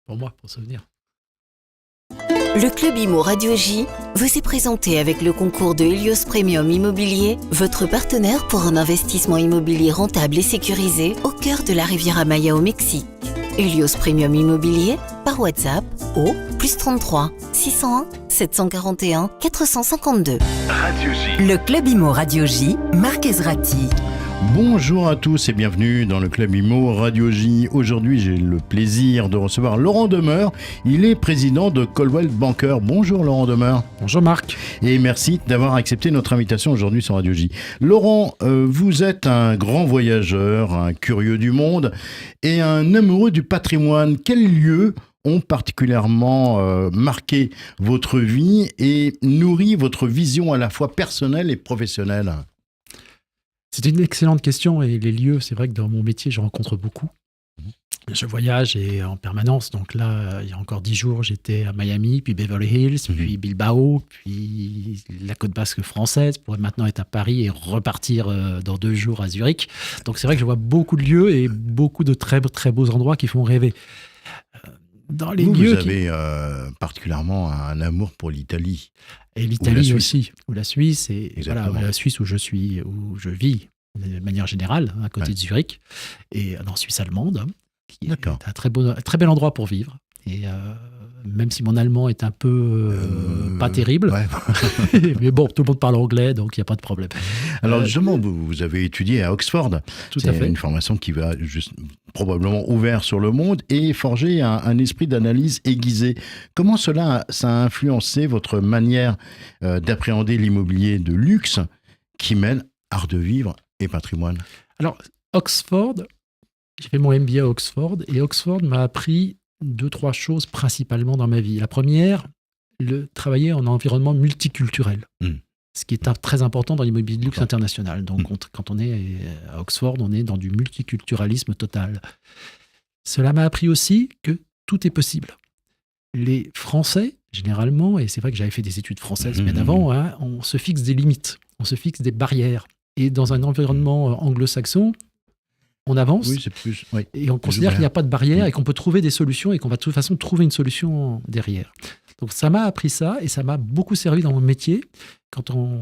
pour moi, pour souvenir. Le Club Imo Radio J vous est présenté avec le concours de Helios Premium Immobilier, votre partenaire pour un investissement immobilier rentable et sécurisé au cœur de la Riviera Maya au Mexique. Helios Premium Immobilier par WhatsApp au +33 601 741 452. Radio J. Le Club Imo Radio J, Marc Ezrati. Bonjour à tous et bienvenue dans le Club Imo Radio J. Aujourd'hui, j'ai le plaisir de recevoir Laurent Demeure. Il est président de Coldwell Banker. Bonjour Laurent Demeure. Bonjour Marc. Et merci d'avoir accepté notre invitation aujourd'hui sur Radio J. Laurent, vous êtes un grand voyageur, un curieux du monde et un amoureux du patrimoine. Quels lieux ont particulièrement marqué votre vie et nourri votre vision à la fois personnelle et professionnelle ? C'est une excellente question et les lieux, c'est vrai que dans mon métier, je rencontre beaucoup. Je voyage et en permanence. Donc là, il y a encore 10 jours, j'étais à Miami, puis Beverly Hills, puis Bilbao, puis la côte basque française, pour maintenant être à Paris et repartir dans 2 jours à Zurich. Donc c'est vrai que je vois beaucoup de lieux et beaucoup de très, très beaux endroits qui font rêver. Dans les lieux vous avez particulièrement un amour pour l'Italie. Et l'Italie aussi, ou la Suisse, et voilà, la Suisse où je vis de manière générale, à côté de Zurich, et en Suisse allemande, qui est un très bel endroit pour vivre. Et même si mon allemand est un peu pas terrible, mais bon, tout le monde parle anglais, donc il n'y a pas de problème. Alors justement, vous avez étudié à Oxford. Tout à fait. Une formation qui va probablement ouvert sur le monde et forger un esprit d'analyse aiguisé. Comment ça a influencé votre manière d'appréhender l'immobilier de luxe qui mêle art de vivre et patrimoine ? Alors, Oxford, j'ai fait mon MBA à Oxford, et Oxford m'a appris 2-3 choses principalement dans ma vie. La première, travailler en environnement multiculturel. Ce qui est très important dans l'immobilier de luxe international. Donc, quand on est à Oxford, on est dans du multiculturalisme total. Cela m'a appris aussi que tout est possible. Les Français, généralement, et c'est vrai que j'avais fait des études françaises bien avant, on se fixe des limites, on se fixe des barrières. Et dans un environnement anglo-saxon, on avance et on considère qu'il n'y a pas de barrière et qu'on peut trouver des solutions et qu'on va de toute façon trouver une solution derrière. Donc ça m'a appris ça et ça m'a beaucoup servi dans mon métier,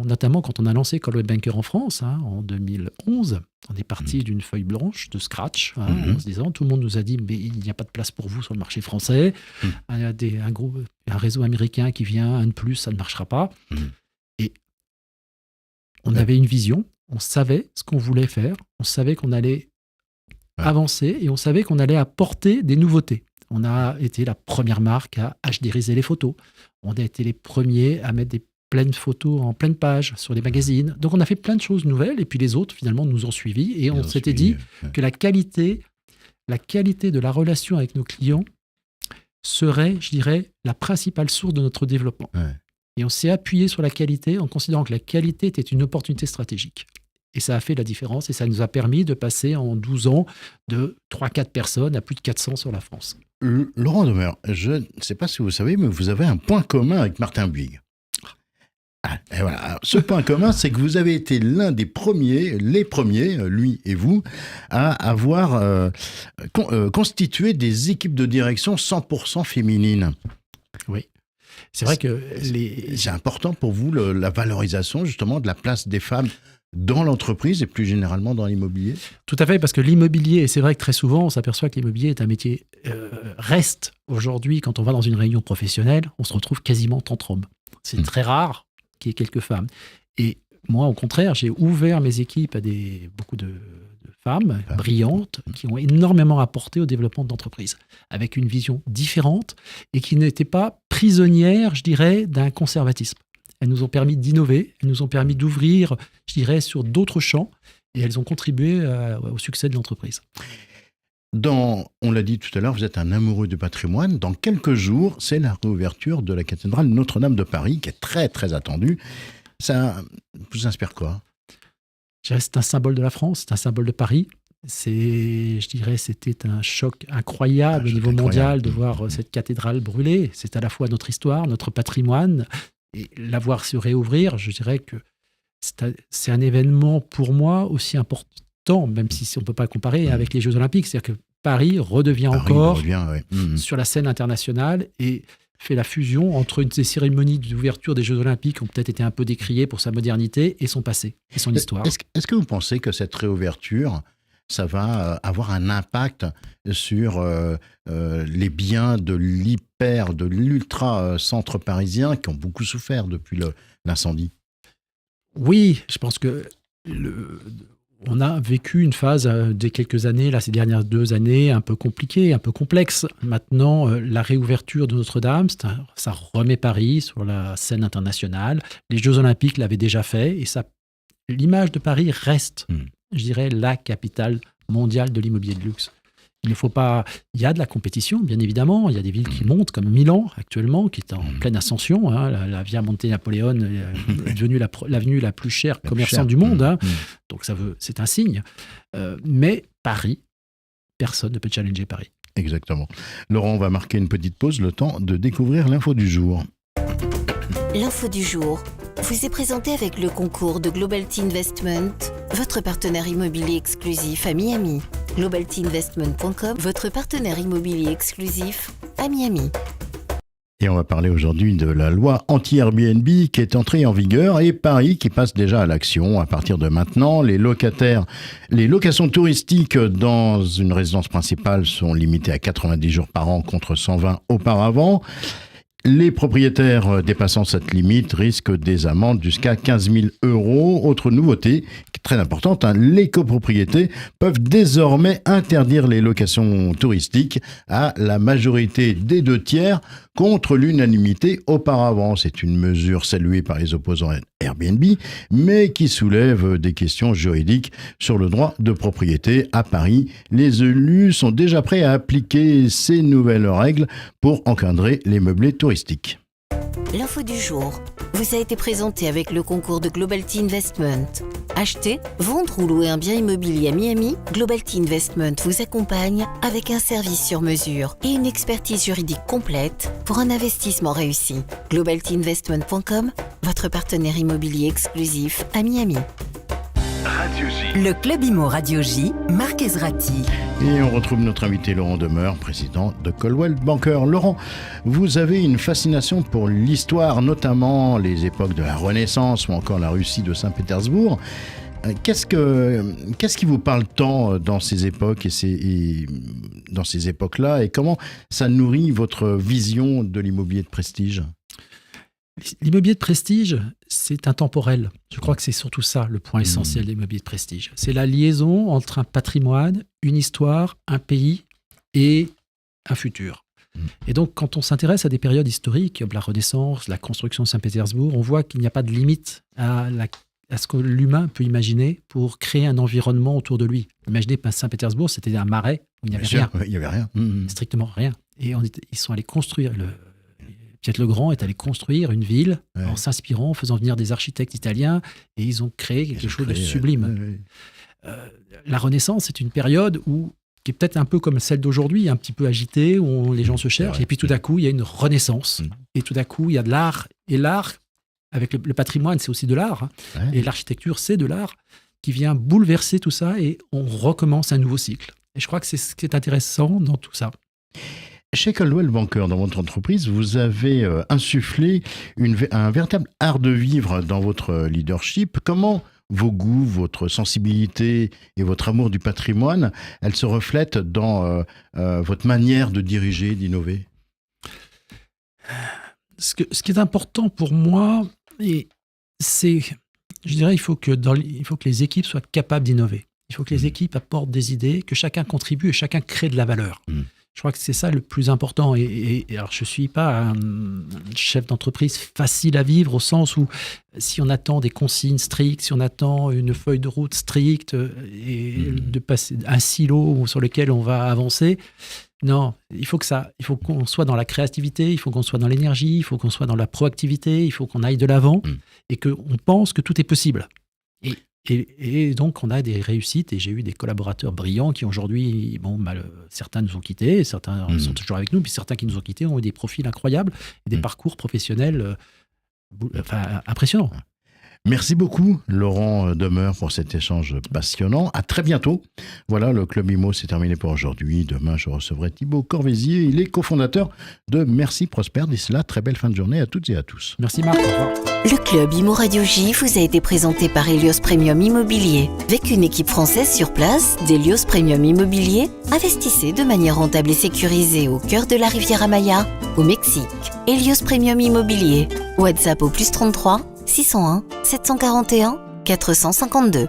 notamment quand on a lancé Coldwell Banker en France en 2011. On est parti d'une feuille blanche, de scratch, en se disant, tout le monde nous a dit mais il n'y a pas de place pour vous sur le marché français, il y a un réseau américain qui vient, un de plus, ça ne marchera pas. Et on avait une vision, on savait ce qu'on voulait faire, on savait qu'on allait avancer et on savait qu'on allait apporter des nouveautés. On a été la première marque à HDriser les photos. On a été les premiers à mettre des pleines photos en pleine page sur les magazines. Donc on a fait plein de choses nouvelles et puis les autres finalement nous ont suivis et on s'était dit que la qualité de la relation avec nos clients serait, je dirais, la principale source de notre développement. Et on s'est appuyé sur la qualité en considérant que la qualité était une opportunité stratégique. Et ça a fait la différence et ça nous a permis de passer en 12 ans de 3-4 personnes à plus de 400 sur la France. Laurent Demeure, je ne sais pas si vous savez, mais vous avez un point commun avec Martin Bouygues. Et voilà. Alors, ce point commun, c'est que vous avez été l'un des premiers, lui et vous, à avoir constitué des équipes de direction 100% féminines. Oui. C'est vrai que c'est important pour vous la valorisation justement de la place des femmes dans l'entreprise et plus généralement dans l'immobilier ? Tout à fait, parce que l'immobilier, et c'est vrai que très souvent, on s'aperçoit que l'immobilier est un métier, reste aujourd'hui, quand on va dans une réunion professionnelle, on se retrouve quasiment entre hommes. C'est très rare qu'il y ait quelques femmes. Et moi, au contraire, j'ai ouvert mes équipes à beaucoup de femmes brillantes qui ont énormément apporté au développement de l'entreprise, avec une vision différente et qui n'étaient pas prisonnières, je dirais, d'un conservatisme. Elles nous ont permis d'innover, elles nous ont permis d'ouvrir, je dirais, sur d'autres champs et elles ont contribué au succès de l'entreprise. On l'a dit tout à l'heure, vous êtes un amoureux du patrimoine. Dans quelques jours, c'est la réouverture de la cathédrale Notre-Dame de Paris, qui est très, très attendue. Ça vous inspire quoi ? C'est un symbole de la France, c'est un symbole de Paris. Je dirais, c'était un choc incroyable au niveau mondial de voir cette cathédrale brûler. C'est à la fois notre histoire, notre patrimoine. Et la voir se réouvrir, je dirais que c'est un événement pour moi aussi important, même si on ne peut pas comparer avec les Jeux Olympiques. C'est-à-dire que Paris redevient ouais. sur la scène internationale et fait la fusion entre une des cérémonies d'ouverture des Jeux Olympiques qui ont peut-être été un peu décriées pour sa modernité et son passé et son histoire. Est-ce que vous pensez que cette réouverture, ça va avoir un impact sur les biens de l'ultra-centre parisien qui ont beaucoup souffert depuis l'incendie? Oui, je pense que on a vécu une phase des quelques années, là, ces dernières 2 années, un peu compliquée, un peu complexe. Maintenant, la réouverture de Notre-Dame, ça remet Paris sur la scène internationale. Les Jeux Olympiques l'avaient déjà fait et l'image de Paris reste, je dirais, la capitale mondiale de l'immobilier de luxe. Il ne faut pas. Il y a de la compétition, bien évidemment. Il y a des villes qui montent, comme Milan actuellement, qui est en pleine ascension. Hein. La Via Monte Napoleon est devenue l'avenue la plus chère commerçante du monde. Hein. Donc c'est un signe. Mais Paris, personne ne peut challenger Paris. Exactement. Laurent, on va marquer une petite pause, le temps de découvrir l'info du jour. L'info du jour vous est présentée avec le concours de Globalty Investment, votre partenaire immobilier exclusif à Miami. globaltyinvestment.com, votre partenaire immobilier exclusif à Miami. Et on va parler aujourd'hui de la loi anti-Airbnb qui est entrée en vigueur et Paris qui passe déjà à l'action. À partir de maintenant, les locations touristiques dans une résidence principale sont limitées à 90 jours par an contre 120 auparavant. Les propriétaires dépassant cette limite risquent des amendes jusqu'à 15 000 €. Autre nouveauté, très importante, les copropriétés peuvent désormais interdire les locations touristiques à la majorité des 2/3 contre l'unanimité auparavant. C'est une mesure saluée par les opposants à Airbnb, mais qui soulève des questions juridiques sur le droit de propriété. À Paris, les élus sont déjà prêts à appliquer ces nouvelles règles pour encadrer les meublés touristiques. L'info du jour vous a été présentée avec le concours de Globalty Investment. Acheter, vendre ou louer un bien immobilier à Miami, Globalty Investment vous accompagne avec un service sur mesure et une expertise juridique complète pour un investissement réussi. globaltyinvestment.com, votre partenaire immobilier exclusif à Miami. Radio J. Le Club Imo Radio J, Marc Ezrati. Et on retrouve notre invité Laurent Demeure, président de Coldwell Banker. Laurent, vous avez une fascination pour l'histoire, notamment les époques de la Renaissance ou encore la Russie de Saint-Pétersbourg. Qu'est-ce qui vous parle tant dans ces époques et dans ces époques-là, et comment ça nourrit votre vision de l'immobilier de prestige ? L'immobilier de prestige, c'est intemporel. Je crois que c'est surtout ça le point essentiel de l'immobilier de prestige. C'est la liaison entre un patrimoine, une histoire, un pays et un futur. Et donc, quand on s'intéresse à des périodes historiques, comme la Renaissance, la construction de Saint-Pétersbourg, on voit qu'il n'y a pas de limite à ce que l'humain peut imaginer pour créer un environnement autour de lui. Imaginez, Saint-Pétersbourg, c'était un marais où il n'y avait rien. Il n'y avait rien. Strictement rien. Et ils sont allés construire Piet le Grand est allé construire une ville en s'inspirant, en faisant venir des architectes italiens, et ils ont créé quelque chose de sublime. La Renaissance, c'est une période qui est peut-être un peu comme celle d'aujourd'hui, un petit peu agitée, où les gens se cherchent, et puis tout à coup, il y a une renaissance. Et tout à coup, il y a de l'art. Et l'art, avec le patrimoine, c'est aussi de l'art. Et l'architecture, c'est de l'art qui vient bouleverser tout ça, et on recommence un nouveau cycle. Et je crois que c'est ce qui est intéressant dans tout ça. Chez Coldwell Banker, dans votre entreprise, vous avez insufflé un véritable art de vivre dans votre leadership. Comment vos goûts, votre sensibilité et votre amour du patrimoine, elles se reflètent dans votre manière de diriger, d'innover ? Ce qui est important pour moi, c'est, je dirais, il faut que les équipes soient capables d'innover. Il faut que les équipes apportent des idées, que chacun contribue et chacun crée de la valeur. Je crois que c'est ça le plus important. Et alors, je ne suis pas un chef d'entreprise facile à vivre au sens où si on attend des consignes strictes, si on attend une feuille de route stricte et de passer un silo sur lequel on va avancer, non, il faut qu'on soit dans la créativité, il faut qu'on soit dans l'énergie, il faut qu'on soit dans la proactivité, il faut qu'on aille de l'avant et qu'on pense que tout est possible. Et donc, on a des réussites, et j'ai eu des collaborateurs brillants qui aujourd'hui, certains nous ont quittés, certains sont toujours avec nous, puis certains qui nous ont quittés ont eu des profils incroyables et des parcours professionnels impressionnants. Merci beaucoup, Laurent Demeure, pour cet échange passionnant. À très bientôt. Voilà, le Club IMO, c'est terminé pour aujourd'hui. Demain, je recevrai Thibaut Corvézier. Il est cofondateur de Merci Prosper. D'ici là, très belle fin de journée à toutes et à tous. Merci Marc, au revoir. Le Club IMO Radio J vous a été présenté par Helios Premium Immobilier. Avec une équipe française sur place d'Helios Premium Immobilier, investissez de manière rentable et sécurisée au cœur de la Riviera Maya, au Mexique. Helios Premium Immobilier. WhatsApp au +33 601 741 452.